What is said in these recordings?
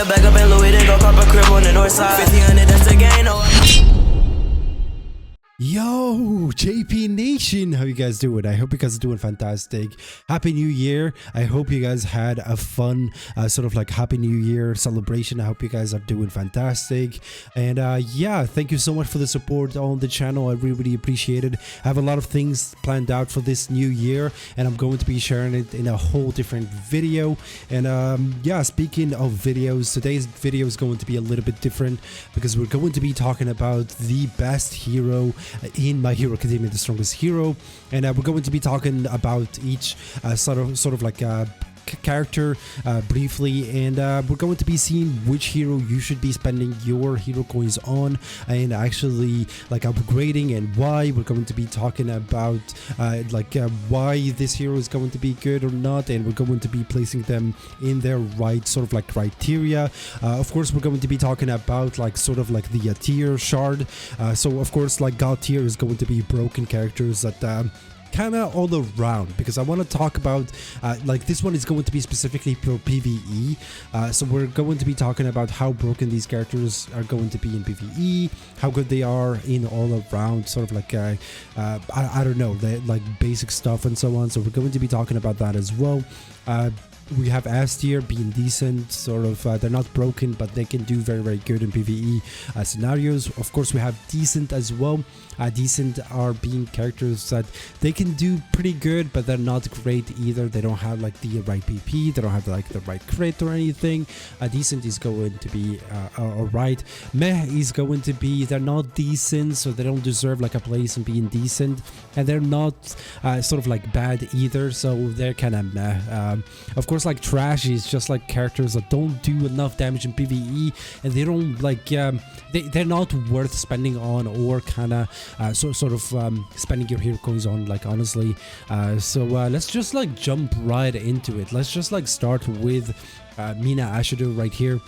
the back up in Louis, then go cop a crib on the north side. 1500, that's the gain, oh. Yo, JP Nation, how you guys doing? I hope you guys are doing fantastic. Happy New Year. I hope you guys had a fun sort of like Happy New Year celebration. I hope you guys are doing fantastic. And yeah, thank you so much for the support on the channel. I really appreciate it. I have a lot of things planned out for this new year, and I'm going to be sharing it in a whole different video. And yeah, speaking of videos, today's video is going to be a little bit different because we're going to be talking about the best hero in My Hero Academia, the strongest hero, and we're going to be talking about each sort of like character briefly, and we're going to be seeing which hero you should be spending your hero coins on and actually like upgrading, and why. We're going to be talking about why this hero is going to be good or not, and we're going to be placing them in their right sort of like criteria. Of course, we're going to be talking about like sort of like the tier shard. So of course, like God tier is going to be broken characters that kind of all around, because I want to talk about like this one is going to be specifically for PvE. So we're going to be talking about how broken these characters are going to be in PvE, how good they are in all around sort of like I don't know, like basic stuff and so on. So we're going to be talking about that as well. We have S tier being decent, sort of they're not broken, but they can do very good in PvE scenarios. Of course, we have decent as well. Decent are being characters that they can do pretty good, but they're not great either. They don't have like the right PP, they don't have like the right crit or anything. Decent is going to be alright. Meh is going to be, they're not decent, so they don't deserve like a place in being decent, and they're not sort of like bad either, so they're kind of meh. Of course, like trash is just like characters that don't do enough damage in PvE, and they don't like they're not worth spending on, or kind of sort of spending your hero coins on, like honestly. So let's just like jump right into it. Let's just like start with Mina Ashido right here.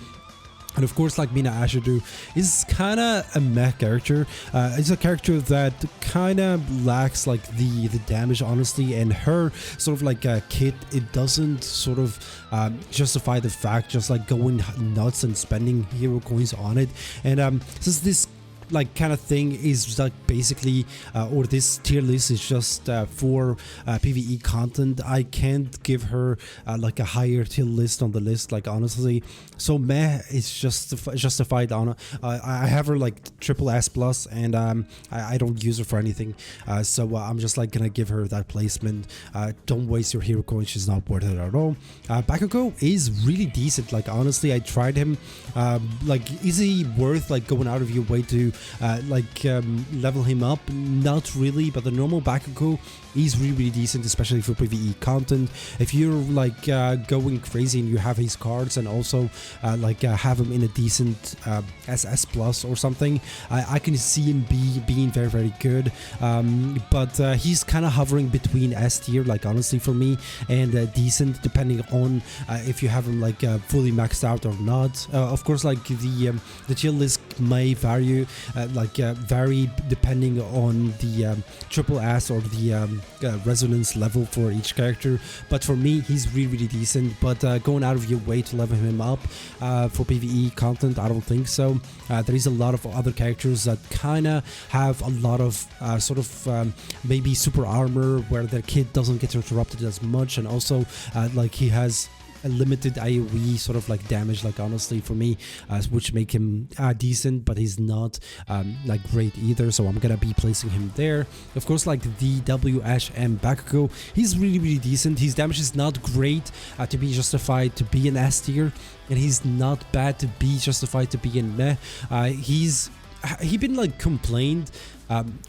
And of course, like Mina Ashido is kind of a meh character. It's a character that kind of lacks like the damage, honestly, and her sort of like kit, it doesn't sort of justify the fact just like going nuts and spending hero coins on it. And since this like kind of thing is like basically or this tier list is just for PvE content, I can't give her like a higher tier list on the list, like honestly. So meh is just justified on I have her like triple S plus, and I don't use her for anything, so I'm just like gonna give her that placement. Don't waste your hero coins, she's not worth it at all. Bakugo is really decent, like honestly. I tried him. Like, is he worth like going out of your way to level him up? Not really, but the normal Bakugo is really decent, especially for PvE content. If you're like going crazy and you have his cards, and also have him in a decent SS plus or something, I can see him being very good. But he's kind of hovering between S tier, like honestly, for me, and decent, depending on if you have him like fully maxed out or not. Of course, like the tier list may vary depending on the triple S or the resonance level for each character, but for me he's really decent. But going out of your way to level him up for PvE content, I don't think so. There is a lot of other characters that kind of have a lot of sort of maybe super armor, where their kit doesn't get interrupted as much, and also like he has a limited AoE sort of like damage, like honestly, for me, which make him decent, but he's not like great either, so I'm gonna be placing him there. Of course, like the WHM Bakugo, he's really decent. His damage is not great to be justified to be an S tier, and he's not bad to be justified to be in meh. He's been like complained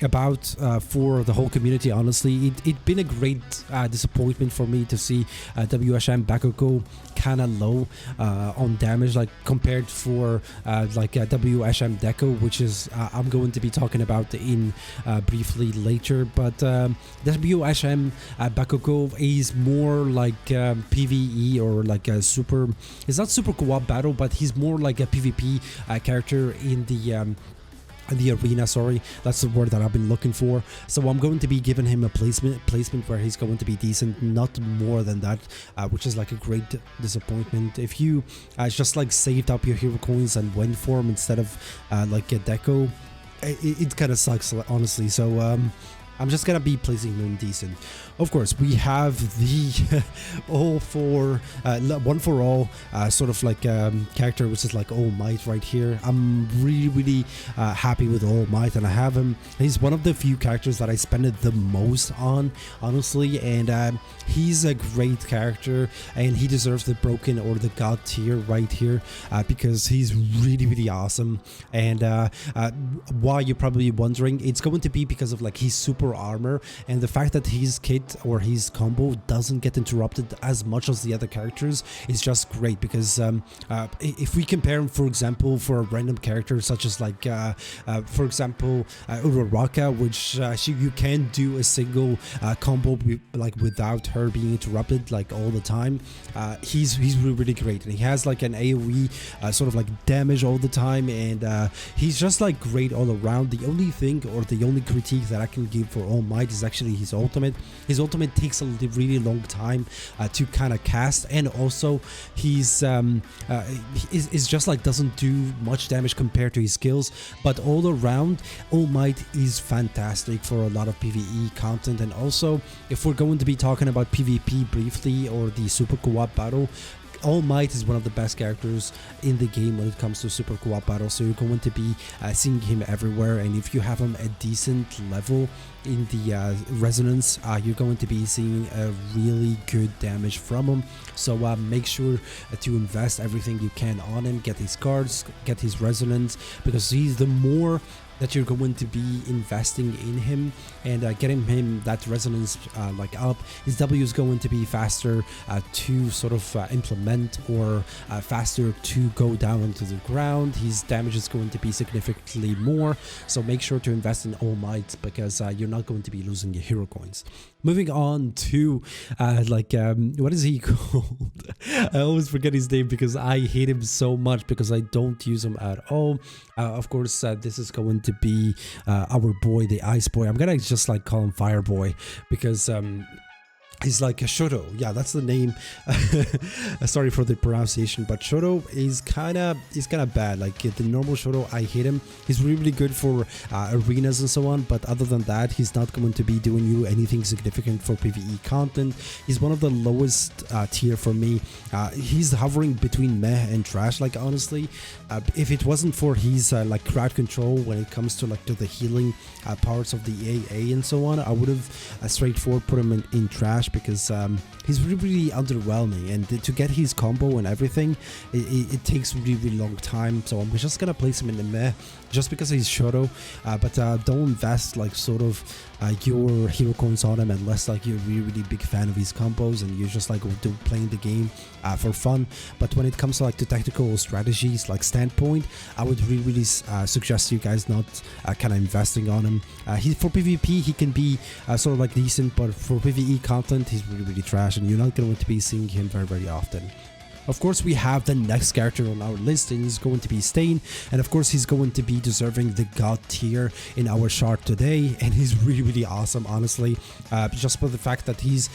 about for the whole community, honestly. It's been a great disappointment for me to see WHM Bakugo kind of low on damage, like compared for WHM Deku, which is I'm going to be talking about in briefly later. But WHM Bakugo is more like PvE, or like a super, it's not super co-op battle, but he's more like a PvP character in the the arena, sorry, that's the word that I've been looking for. So I'm going to be giving him a placement where he's going to be decent, not more than that, which is like a great disappointment. If you just like saved up your hero coins and went for him instead of like a Deku, it kind of sucks, honestly. So I'm just gonna be placing him decent. Of course, we have the all for one for all sort of like character, which is like All Might right here. I'm really happy with All Might, and I have him. He's one of the few characters that I spend it the most on, honestly, and he's a great character, and he deserves the broken or the god tier right here because he's really awesome. And why, you're probably wondering, it's going to be because of like his super armor and the fact that his kit or his combo doesn't get interrupted as much as the other characters. Is just great because if we compare him, for example, for a random character such as like for example Uraraka, which you can do a single combo like without her being interrupted like all the time. He's really great, and he has like an AoE sort of like damage all the time, and he's just like great all around. The only thing or the only critique that I can give for All Might is actually his ultimate. His ultimate takes a really long time to kind of cast, and also he's is just like doesn't do much damage compared to his skills. But all around, All Might is fantastic for a lot of PvE content. And also, if we're going to be talking about PvP briefly or the super co-op battle, All Might is one of the best characters in the game when it comes to super co-op battle, so you're going to be seeing him everywhere. And if you have him at decent level in the resonance, you're going to be seeing a really good damage from him. So make sure to invest everything you can on him, get his cards, get his resonance, because he's the more that you're going to be investing in him and getting him that resonance like up, his W is going to be faster to sort of implement, or faster to go down onto the ground. His damage is going to be significantly more, so make sure to invest in All Might, because you're not going to be losing your hero coins. Moving on to what is he called? I always forget his name because I hate him so much because I don't use him at all. Of course, this is going to be our boy, the Ice Boy. I'm gonna just like call him Fire Boy because he's like a Shoto. Yeah, that's the name. Sorry for the pronunciation, but Shoto is kind of bad. Like the normal Shoto, I hate him. He's really good for arenas and so on, but other than that, he's not going to be doing you anything significant for PvE content. He's one of the lowest tier for me. He's hovering between meh and trash. Like honestly, if it wasn't for his like crowd control when it comes to like to the healing parts of the AA and so on, I would have straightforward put him in trash, because he's really underwhelming, and to get his combo and everything, it takes really long time. So I'm just gonna place him in the meh just because he's Shoto, but don't invest like sort of your hero coins on him unless like you're really big fan of his combos and you're just like playing the game for fun. But when it comes to like the tactical strategies like standpoint, I would really suggest you guys not kind of investing on him. For PvP he can be sort of like decent, but for PvE content he's really trash, and you're not going to be seeing him very often. Of course, we have the next character on our list, and he's going to be Stain, and of course he's going to be deserving the god tier in our chart today, and he's really awesome, honestly, just for the fact that he's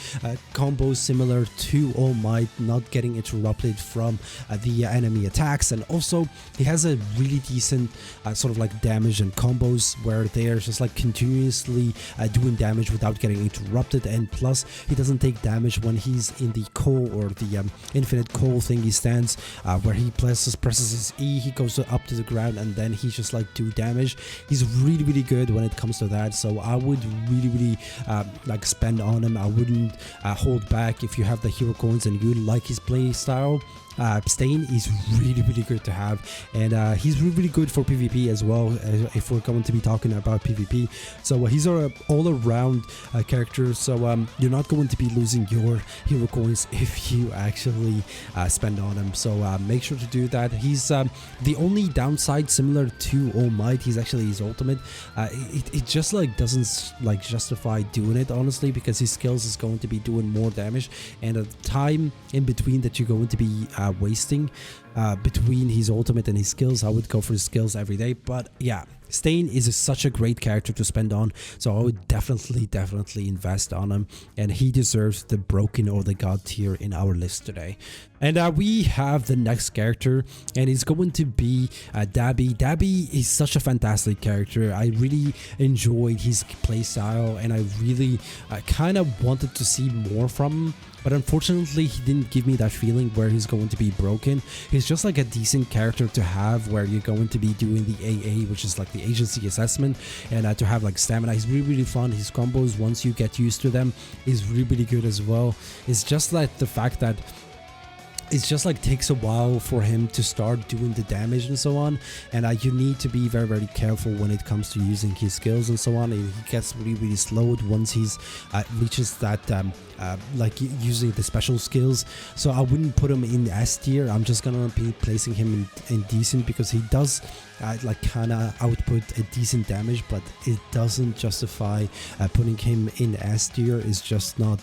combos similar to All Might, not getting interrupted from the enemy attacks, and also he has a really decent sort of like damage and combos where they're just like continuously doing damage without getting interrupted, and plus he doesn't take damage when he's in the coal or the infinite coal thing he stands, where he presses his E, he goes up to the ground, and then he just like do damage. He's really good when it comes to that, so I would really like spend on him. I wouldn't hold back. If you have the hero coins and you like his play style, Stain is really good to have, and he's really good for PvP as well, if we're going to be talking about PvP. So he's our all-around character, so you're not going to be losing your hero coins if you actually spend on him, so make sure to do that. He's the only downside similar to All Might, he's actually his ultimate. It just like doesn't like justify doing it, honestly, because his skills is going to be doing more damage, and the time in between that you're going to be wasting between his ultimate and his skills, I would go for his skills every day. But yeah, Stain is such a great character to spend on, so I would definitely invest on him, and he deserves the broken or the god tier in our list today. And we have the next character, and it's going to be Dabi. Dabi is such a fantastic character. I really enjoyed his playstyle, and I really kind of wanted to see more from him. But unfortunately, he didn't give me that feeling where he's going to be broken. He's just like a decent character to have where you're going to be doing the AA, which is like the agency assessment, and to have like stamina. He's really fun. His combos, once you get used to them, is really good as well. It's just like the fact that it's just like takes a while for him to start doing the damage and so on, and you need to be very careful when it comes to using his skills and so on. And he gets really slowed once he's reaches that like using the special skills. So I wouldn't put him in S tier. I'm just gonna be placing him in decent, because he does like kind of output a decent damage, but it doesn't justify putting him in S tier. Is just not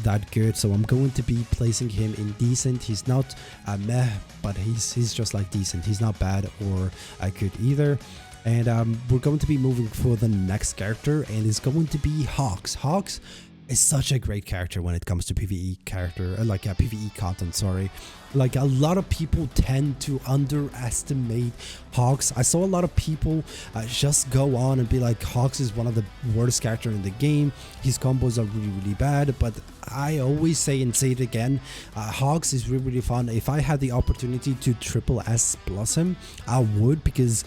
that good. So I'm going to be placing him in decent. He's not meh, but he's just like decent. He's not bad or good either. And we're going to be moving for the next character, and it's going to be Hawks. Hawks is such a great character when it comes to PvE character, like PvE content, sorry. Like a lot of people tend to underestimate Hawks. I saw a lot of people just go on and be like, Hawks is one of the worst characters in the game. His combos are really bad, but I always say and say it again, Hawks is really fun. If I had the opportunity to triple S plus him, I would, because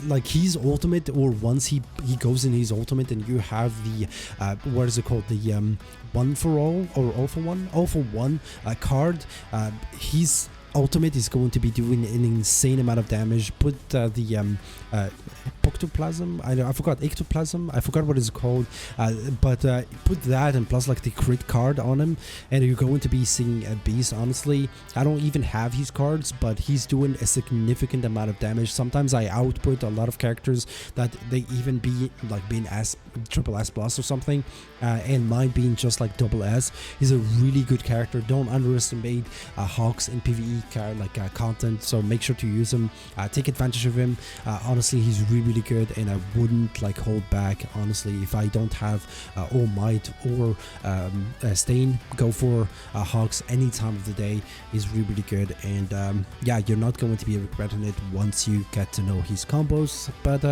like his ultimate, or once he goes in his ultimate and you have the what is it called, the one for all or all for one card, his ultimate is going to be doing an insane amount of damage. Put the Poctoplasm, I forgot, Ectoplasm, I forgot what it's called, but put that and plus like the crit card on him, and you're going to be seeing a beast. Honestly, I don't even have his cards, but he's doing a significant amount of damage. Sometimes I output a lot of characters that they even be like being triple S plus or something, and mine being just like double S. He's a really good character. Don't underestimate Hawks in PvE content, so make sure to use him, take advantage of him. Honestly, he's really good, and I wouldn't like hold back. Honestly, if I don't have All Might or Stain, go for Hawks any time of the day. Is really good, and yeah, you're not going to be regretting it once you get to know his combos. But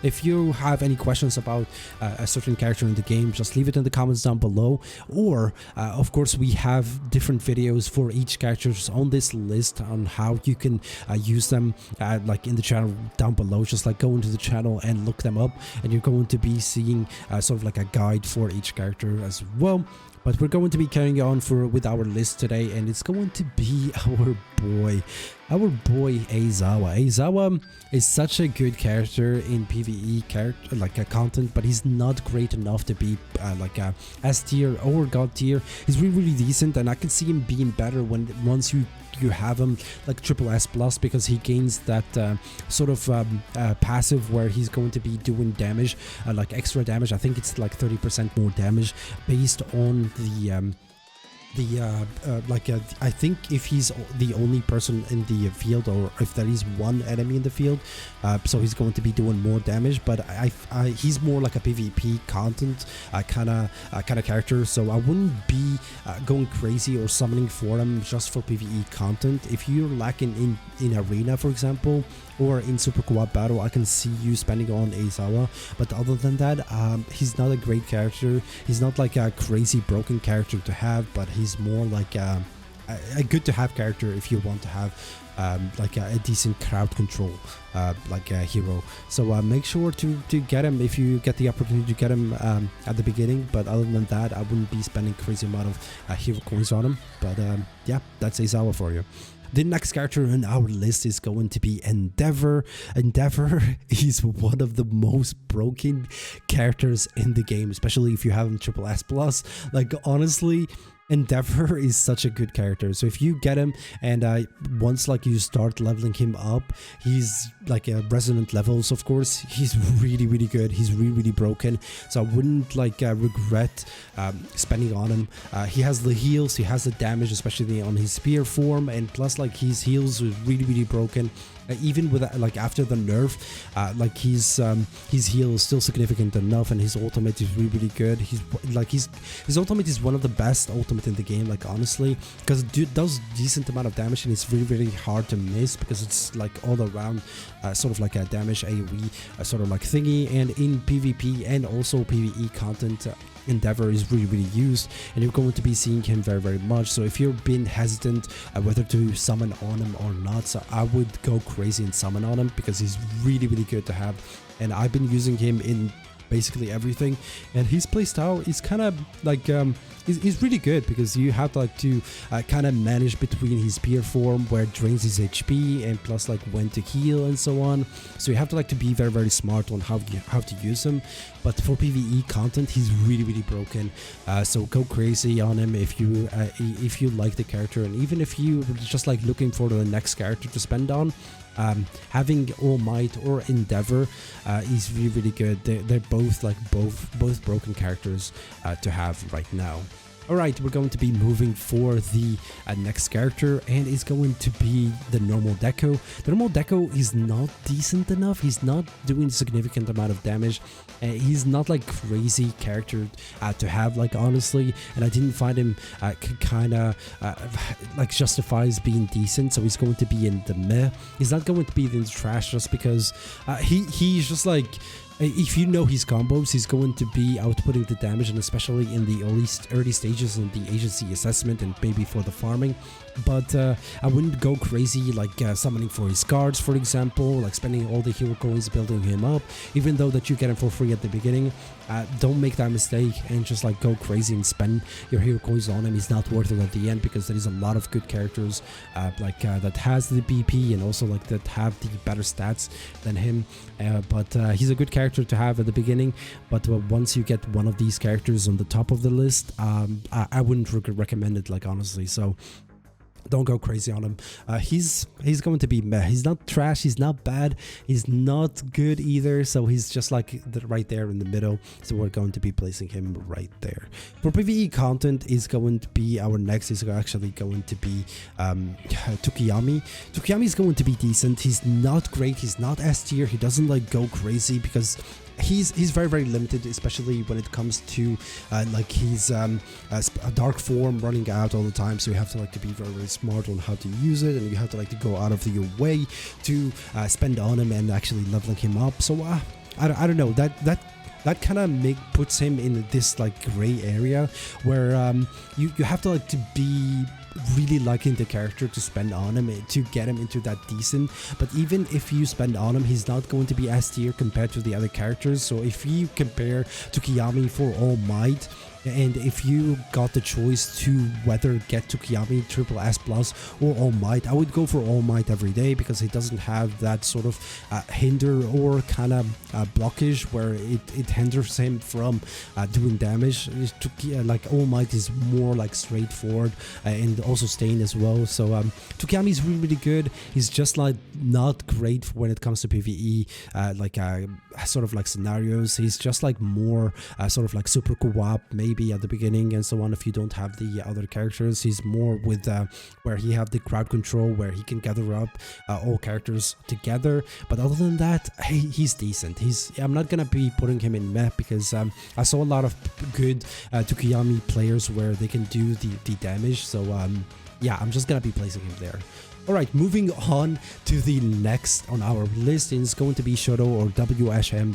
if you have any questions about a certain character in the game, just leave it in the comments down below, or of course we have different videos for each characters on this list on how you can use them like in the channel down below. Just like go into the channel and look them up, and you're going to be seeing sort of like a guide for each character as well. But we're going to be carrying on with our list today, and it's going to be our boy Aizawa. Aizawa is such a good character in PvE character content, but he's not great enough to be like a S tier or god tier. He's really decent, and I can see him being better once you have him like triple S plus, because he gains that sort of passive where he's going to be doing damage, like extra damage. I think it's like 30% more damage based on I think if he's the only person in the field, or if there is one enemy in the field, so he's going to be doing more damage. But he's more like a PvP content kind of character, so I wouldn't be going crazy or summoning for him just for PvE content. If you're lacking in arena, for example, or in super co-op battle, I can see you spending on Aizawa. But other than that, he's not a great character. He's not like a crazy broken character to have, but he's more like a good to have character if you want to have like a decent crowd control like a hero. So make sure to get him if you get the opportunity to get him at the beginning. But other than that, I wouldn't be spending crazy amount of hero coins on him. But yeah, that's Aizawa for you. The next character on our list is going to be Endeavor. Endeavor is one of the most broken characters in the game, especially if you have him triple S plus. Like honestly, Endeavor is such a good character. So if you get him and once like you start leveling him up, he's like a resonant levels, of course. He's really good. He's really broken. So I wouldn't like regret spending on him. He has the heals, he has the damage, especially on his spear form, and plus like his heals are really broken. Even with like after the nerf, like his heal is still significant enough, and his ultimate is really good. His ultimate is one of the best ultimate in the game, like honestly, because it does decent amount of damage, and it's really hard to miss because it's like all around sort of like a damage AoE sort of like thingy. And in PvP and also PvE content, Endeavor is really used, and you're going to be seeing him very much. So if you've been hesitant whether to summon on him or not, so I would go crazy and summon on him because he's really good to have, and I've been using him in basically everything. And his playstyle is kind of like is really good because you have to like to kind of manage between his spear form where it drains his HP and plus like when to heal and so on. So you have to like to be very smart on how to use him. But for PvE content, he's really broken. So go crazy on him if you like the character, and even if you just like looking for the next character to spend on. Having All Might or Endeavor is really good. They're both like both broken characters to have right now. Alright, we're going to be moving for the next character, and it's going to be the normal Deku. The normal Deku is not decent enough. He's not doing significant amount of damage. He's not like crazy character to have, like honestly, and I didn't find him kind of like justifies being decent. So he's going to be in the meh. He's not going to be in the trash just because he's just like, if you know his combos, he's going to be outputting the damage, and especially in the early stages in the agency assessment and maybe for the farming. But I wouldn't go crazy like summoning for his cards, for example, like spending all the hero coins building him up, even though that you get him for free at the beginning. Don't make that mistake and just like go crazy and spend your hero coins on him. He's not worth it at the end because there is a lot of good characters that has the BP and also like that have the better stats than him. But he's a good character to have at the beginning. But once you get one of these characters on the top of the list, I wouldn't recommend it, like honestly. So don't go crazy on him. He's going to be meh. He's not trash, he's not bad, he's not good either, so he's just like right there in the middle. So we're going to be placing him right there. For PvE content is going to be our next is actually going to be Tokoyami. Tokoyami is going to be decent. He's not great, he's not S tier, he doesn't like go crazy because he's very limited, especially when it comes to like his dark form running out all the time. So you have to like to be very smart on how to use it, and you have to like to go out of your way to spend on him and actually leveling him up. So I don't know, that kind of puts him in this like gray area where you have to like to be really liking the character to spend on him to get him into that decent. But even if you spend on him, he's not going to be S tier compared to the other characters. So if you compare Tokoyami for All Might, and if you got the choice to whether get Tokoyami Triple S Plus or All Might, I would go for All Might every day because it doesn't have that sort of hinder or kind of blockage where it hinders him from doing damage. Like All Might is more like straightforward and also staying as well. So Tokoyami is really good. He's just like not great when it comes to PvE sort of like scenarios. He's just like more sort of like super co-op maybe at the beginning and so on. If you don't have the other characters, he's more with where he have the crowd control, where he can gather up all characters together. But other than that, he's decent. I'm not gonna be putting him in meh because I saw a lot of good Tokoyami players where they can do the damage. So yeah, I'm just gonna be placing him there. Alright, moving on to the next on our list, and it's going to be Shoto or WHM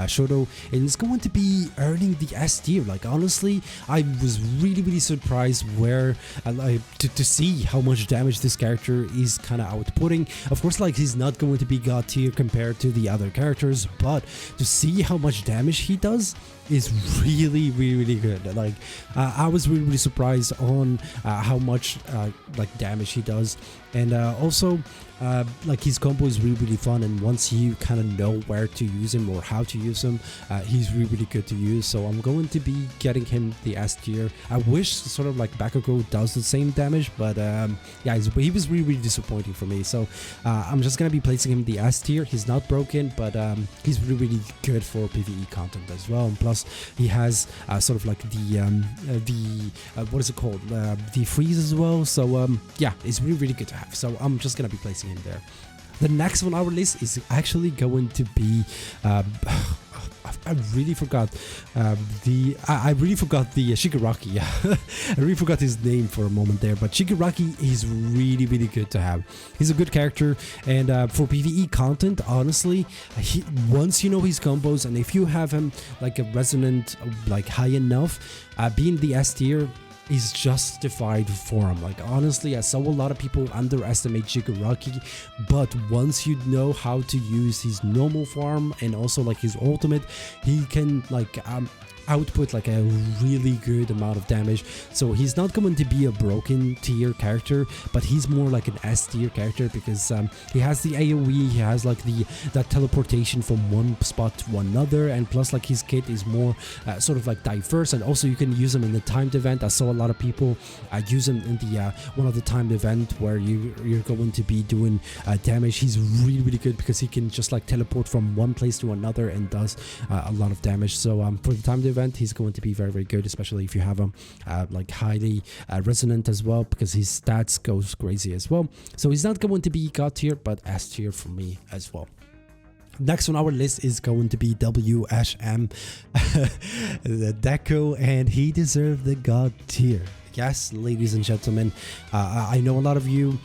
Shoto, and it's going to be earning the S tier. Like honestly, I was really surprised where to see how much damage this character is kind of outputting. Of course, like he's not going to be God tier compared to the other characters, but to see how much damage he does is really good. Like I was really surprised on how much like damage he does. And also like his combo is really fun, and once you kind of know where to use him or how to use him, he's really good to use. So I'm going to be getting him the S tier. I wish sort of like Bakugo does the same damage, but yeah, he was really disappointing for me. So I'm just gonna be placing him the S tier. He's not broken, but he's really good for PvE content as well. And plus he has sort of like the what is it called, the freeze as well. So yeah, it's really good to have. So I'm just gonna be placing him there. The next one on our list is actually going to be I really forgot I really forgot the Shigaraki. Yeah, I really forgot his name for a moment there, but Shigaraki is really good to have. He's a good character, and for PvE content, honestly, once you know his combos, and if you have him like a resonant like high enough, being the S tier is justified for him. Like honestly, I saw a lot of people underestimate Shigaraki, but once you know how to use his normal form and also like his ultimate, he can like output like a really good amount of damage. So he's not going to be a broken tier character, but he's more like an S tier character because he has the AoE, he has like that teleportation from one spot to another, and plus like his kit is more sort of like diverse, and also you can use him in the timed event. I saw a lot of people use him in the one of the timed event where you're going to be doing damage. He's really good because he can just like teleport from one place to another and does a lot of damage. So for the timed event, he's going to be very good, especially if you have him like highly resonant as well, because his stats goes crazy as well. So he's not going to be God tier, but S tier for me as well. Next on our list is going to be WHM Deku, and he deserved the God tier. Yes, ladies and gentlemen, I know a lot of you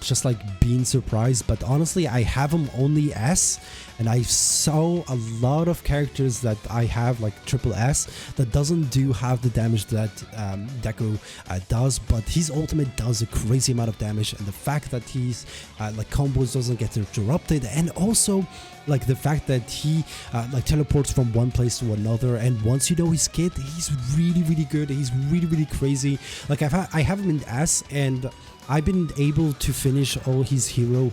just like being surprised, but honestly, I have him only S, and I saw a lot of characters that I have like triple S that doesn't have the damage that Deku does, but his ultimate does a crazy amount of damage, and the fact that he's like combos doesn't get interrupted, and also like the fact that he like teleports from one place to another, and once you know his kit, he's really good. He's really crazy. Like I have him in S, and I've been able to finish all his hero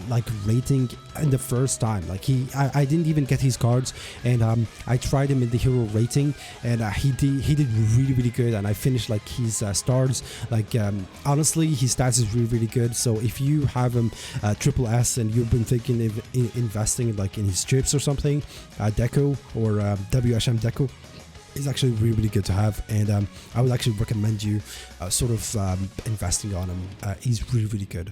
like rating in the first time. Like I didn't even get his cards, and I tried him in the hero rating, and he did really good, and I finished like his stars. Like honestly, his stats is really good. So if you have him triple S and you've been thinking of investing like in his strips or something, Deku or WHM Deku is actually really good to have, and I would actually recommend you sort of investing on him. He's really good.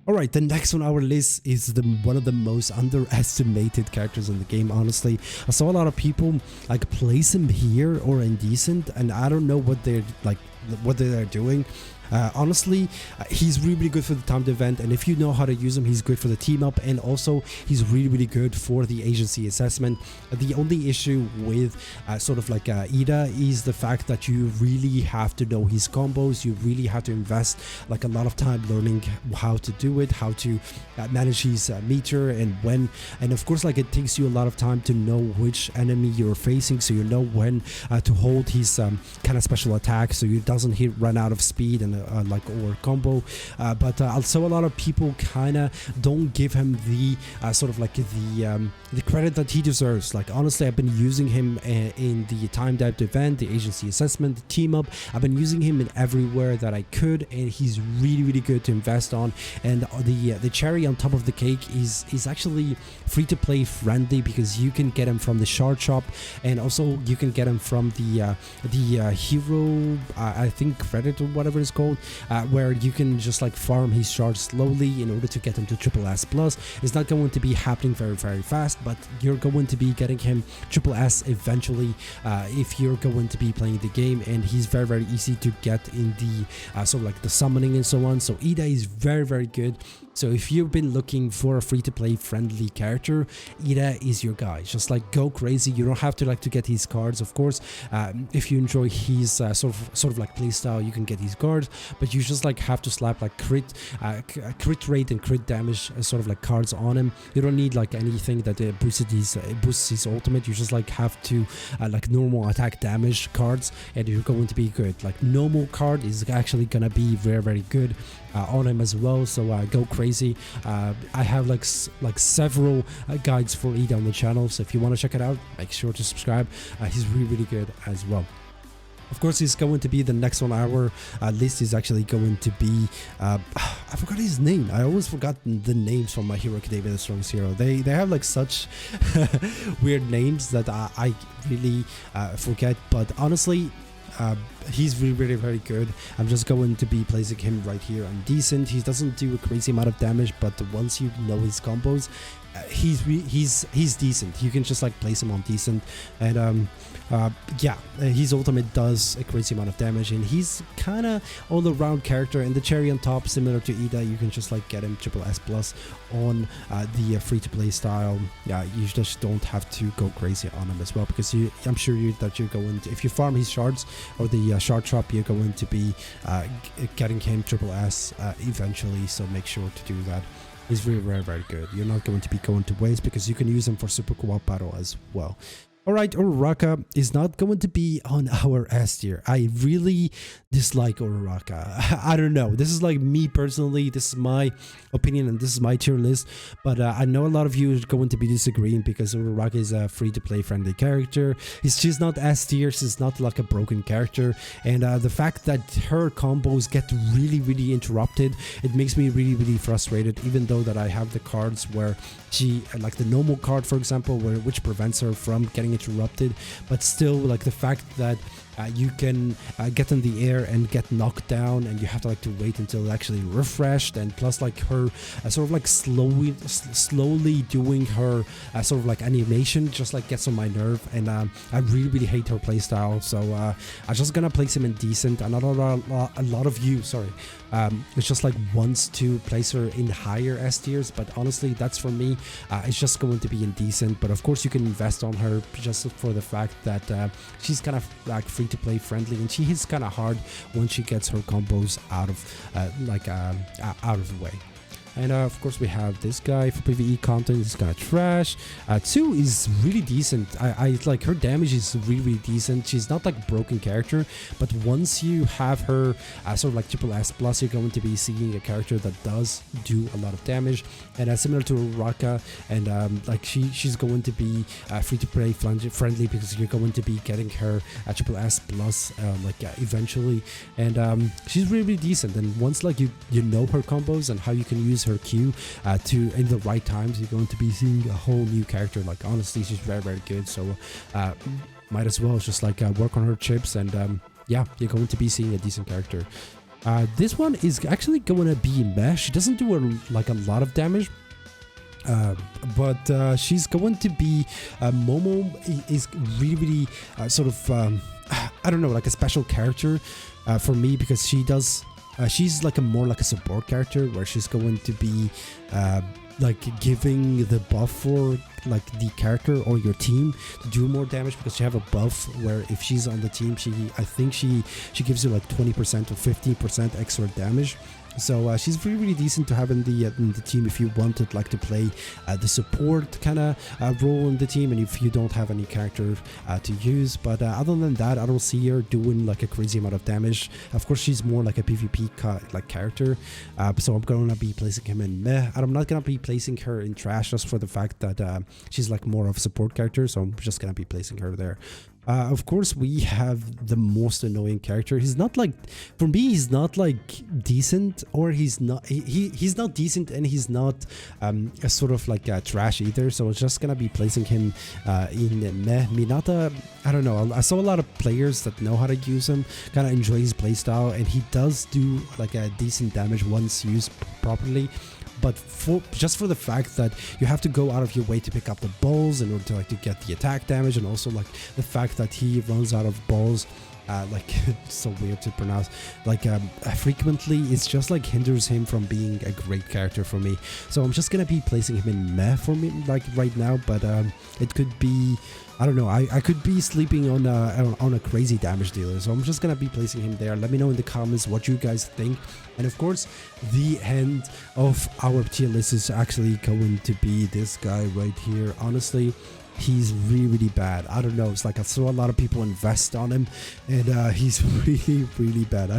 Alright, the next on our list is one of the most underestimated characters in the game, honestly. I saw a lot of people like place him here or indecent, and I don't know what they're doing. Honestly, he's really good for the timed event, and if you know how to use him, he's good for the team up, and also he's really good for the agency assessment. The only issue with sort of like Iida is the fact that you really have to know his combos. You really have to invest like a lot of time learning how to do it, how to manage his meter, and when, and of course like it takes you a lot of time to know which enemy you're facing, so you know when to hold his kind of special attack so it doesn't run out of speed and like or combo, but also a lot of people kind of don't give him the sort of like the credit that he deserves. Like honestly, I've been using him in the timed out event, the agency assessment, the team up. I've been using him in everywhere that I could, and he's really good to invest on. And the cherry on top of the cake is actually free to play friendly, because you can get him from the shard shop, and also you can get him from the hero I think credit or whatever it's called, where you can just like farm his shards slowly in order to get him to triple S plus. It's not going to be happening very fast, but you're going to be getting him triple S eventually if you're going to be playing the game, and he's very easy to get in the sort of like the summoning and so on. So Iida is very good. So if you've been looking for a free-to-play friendly character, Iida is your guy. Just like go crazy. You don't have to like to get his cards, of course. If you enjoy his sort of like playstyle, you can get his cards, but you just like have to slap like crit rate and crit damage sort of like cards on him. You don't need like anything that boosts his ultimate. You just like have to like normal attack damage cards, and you're going to be good. Like normal card is actually gonna be very good. on him as well, so go crazy. I have like several guides for Iida on the channel, so if you want to check it out, make sure to subscribe. He's really good as well. Of course, he's going to be the next on our list is actually going to be I forgot his name. I always forgot the names from My Hero Academia, the Strongest Hero. They have like such weird names that I really forget, but honestly, he's really very good. I'm just going to be placing him right here on decent. He doesn't do a crazy amount of damage, but once you know his combos, he's decent. You can just like place him on decent, and yeah, his ultimate does a crazy amount of damage, and he's kind of all-around character. And the cherry on top, similar to Iida, you can just like get him SSS+ on the free-to-play style. Yeah, you just don't have to go crazy on him as well, because I'm sure that you're going to, if you farm his shards or the shard shop, you're going to be getting him SSS eventually, so make sure to do that. He's very good. You're not going to be going to waste, because you can use him for super co-op battle as well. Alright, Uraraka is not going to be on our S tier. I really dislike Uraraka. I don't know. This is like me personally. This is my opinion and this is my tier list. But I know a lot of you are going to be disagreeing, because Uraraka is a free-to-play friendly character. She's not S tier. She's not like a broken character. And the fact that her combos get really interrupted, it makes me really frustrated, even though that I have the cards where she, like the normal card, for example, which prevents her from getting interrupted, but still, like the fact that you can get in the air and get knocked down, and you have to like to wait until it actually refreshed, and plus like her sort of like slowly doing her sort of like animation just like gets on my nerve, and I really hate her playstyle. So I'm just gonna place him in decent. And a lot of you, sorry, it's just like wants to place her in higher S tiers, but honestly, that's for me. It's just going to be indecent. But of course, you can invest on her just for the fact that she's kind of like free to play friendly, and she hits kind of hard once she gets her combos out of the way. And of course, we have this guy for PvE content. He's kind of trash. Tsuyu is really decent. I like her damage is really decent. She's not like a broken character, but once you have her sort of like SSS+, you're going to be seeing a character that does do a lot of damage. And similar to Uraraka, and like she's going to be free to play friendly, because you're going to be getting her SSS+ eventually. And she's really decent. And once like you know her combos and how you can use her Q in the right times, you're going to be seeing a whole new character. Like honestly, she's very good. So might as well just like work on her chips, and yeah, you're going to be seeing a decent character. This one is actually going to be meh. She doesn't do a lot of damage, but she's going to be Momo is really sort of I don't know, like a special character for me, because she does she's like more like a support character, where she's going to be like giving the buff for like the character or your team to do more damage, because she have a buff where if she's on the team, I think she gives you like 20% or 15% extra damage. So she's really decent to have in the team if you wanted like to play the support kind of role in the team, and if you don't have any character to use. But other than that, I don't see her doing like a crazy amount of damage. Of course, she's more like a PvP like character, so I'm gonna be placing him in meh, and I'm not gonna be placing her in trash just for the fact that she's like more of a support character. So I'm just gonna be placing her there. Of course, we have the most annoying character. He's not like, for me, he's not like decent, or he's not decent, and he's not a sort of like trash either. So I'm just gonna be placing him in meh. Mineta, I don't know. I saw a lot of players that know how to use him, kind of enjoy his playstyle, and he does do like a decent damage once used properly. But just for the fact that you have to go out of your way to pick up the balls in order to like to get the attack damage, and also like the fact that he runs out of balls like it's so weird to pronounce, like frequently, it's just like hinders him from being a great character for me. So I'm just gonna be placing him in meh for me like right now, but it could be, I don't know, I could be sleeping on a crazy damage dealer, so I'm just gonna be placing him there. Let me know in the comments what you guys think. And of course, the end of our tier list is actually going to be this guy right here. Honestly, he's really bad. I don't know, it's like I saw a lot of people invest on him, and he's really bad.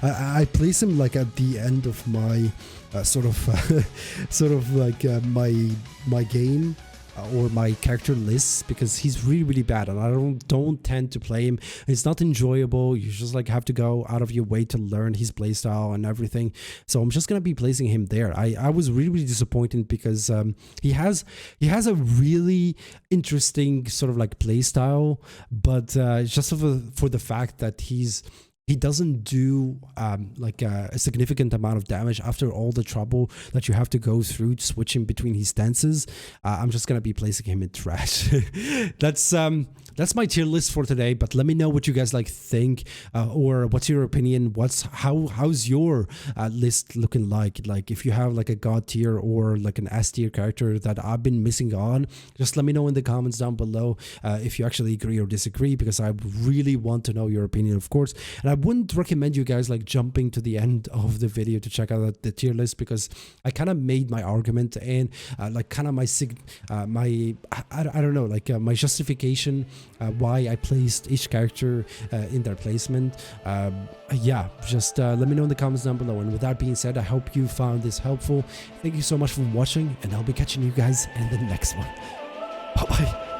I place him like at the end of my sort of like my game or my character lists, because he's really bad, and I don't tend to play him. It's not enjoyable. You just like have to go out of your way to learn his playstyle and everything. So I'm just gonna be placing him there. I was really disappointed because he has a really interesting sort of like playstyle, but just for the fact that he doesn't do like a significant amount of damage after all the trouble that you have to go through switching between his stances. I'm just gonna be placing him in trash. That's my tier list for today. But let me know what you guys like think, or what's your opinion. How's your list looking like? Like if you have like a god tier or like an S tier character that I've been missing on, just let me know in the comments down below if you actually agree or disagree, because I really want to know your opinion, of course. And I wouldn't recommend you guys like jumping to the end of the video to check out the tier list, because I kind of made my argument and like kind of my I don't know, like my justification why I placed each character in their placement. Yeah, just let me know in the comments down below. And with that being said, I hope you found this helpful. Thank you so much for watching, and I'll be catching you guys in the next one. Bye bye.